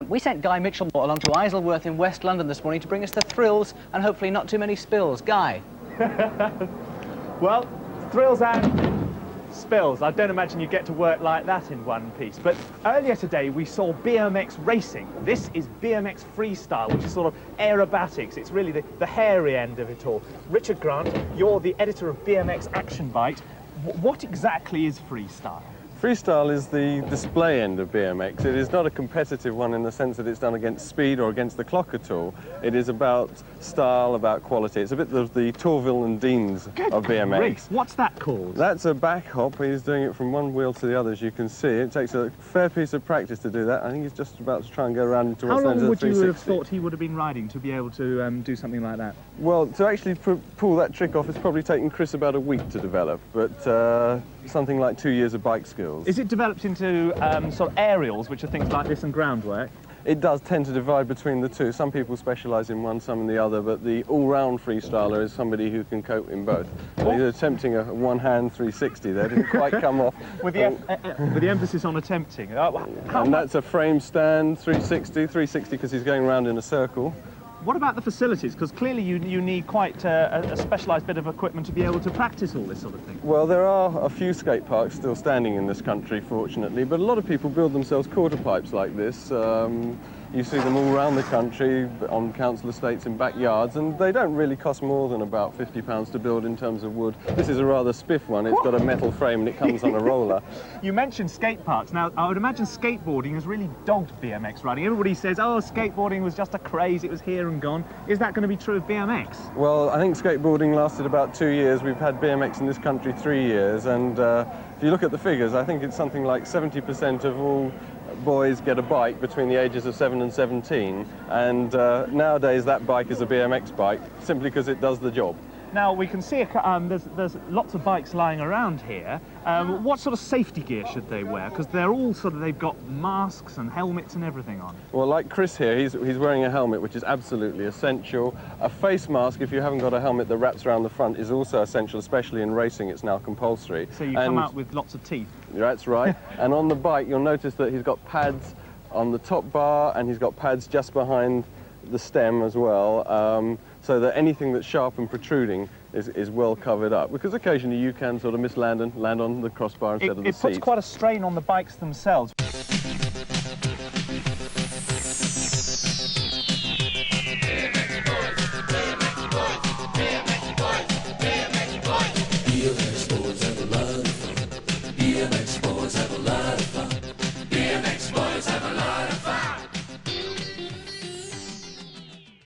We sent Guy Mitchell along to Isleworth in West London this morning to bring us the thrills and hopefully not too many spills. Guy? Well, thrills and spills. I don't imagine you get to work like that in one piece. But earlier today we saw BMX racing. This is BMX Freestyle, which is sort of aerobatics. It's really the hairy end of it all. Richard Grant, you're the editor of BMX Action Bite. What exactly is freestyle? Freestyle is the display end of BMX. It is not a competitive one in the sense that it's done against speed or against the clock at all. It is about style, about quality. It's a bit of the Torville and Deans of BMX. Grief. What's that called? That's a back hop. He's doing it from one wheel to the other, as you can see. It takes a fair piece of practice to do that. I think he's just about to try and go around into what's known as a 360. How long would you have thought he would have been riding to be able to do something like that? Well, to actually pull that trick off, it's probably taken Chris about a week to develop, but something like 2 years of bike skills. Is it developed into sort of aerials, which are things like this and groundwork? It does tend to divide between the two. Some people specialise in one, some in the other, but the all-round freestyler is somebody who can cope in both. He's attempting a one-hand 360 there, didn't quite come off. With the emphasis on attempting. And that's a frame stand, 360 because he's going around in a circle. What about the facilities? Because clearly you need quite a specialised bit of equipment to be able to practice all this sort of thing. Well, there are a few skate parks still standing in this country, fortunately, but a lot of people build themselves quarter pipes like this. You see them all around the country on council estates in backyards, and they don't really cost more than about £50 to build in terms of wood. This is a rather spiff one. It's got a metal frame and it comes on a roller. You mentioned skate parks. Now, I would imagine skateboarding has really dogged BMX riding. Everybody says, oh, skateboarding was just a craze, it was here and gone. Is that going to be true of BMX? Well, I think skateboarding lasted about 2 years. We've had BMX in this country 3 years, and if you look at the figures, I think it's something like 70% of all boys get a bike between the ages of 7 and 17, and nowadays that bike is a BMX bike simply because it does the job. Now we can see there's lots of bikes lying around here. What sort of safety gear should they wear? Because they're all they've got masks and helmets and everything on. Well, like Chris here, he's wearing a helmet, which is absolutely essential. A face mask, if you haven't got a helmet that wraps around the front, is also essential, especially in racing. It's now compulsory. So you come out with lots of teeth. That's right. And on the bike, you'll notice that he's got pads on the top bar, and he's got pads just behind the stem as well, so that anything that's sharp and protruding is well covered up, because occasionally you can sort of misland and land on the crossbar instead of the seat. It puts quite a strain on the bikes themselves.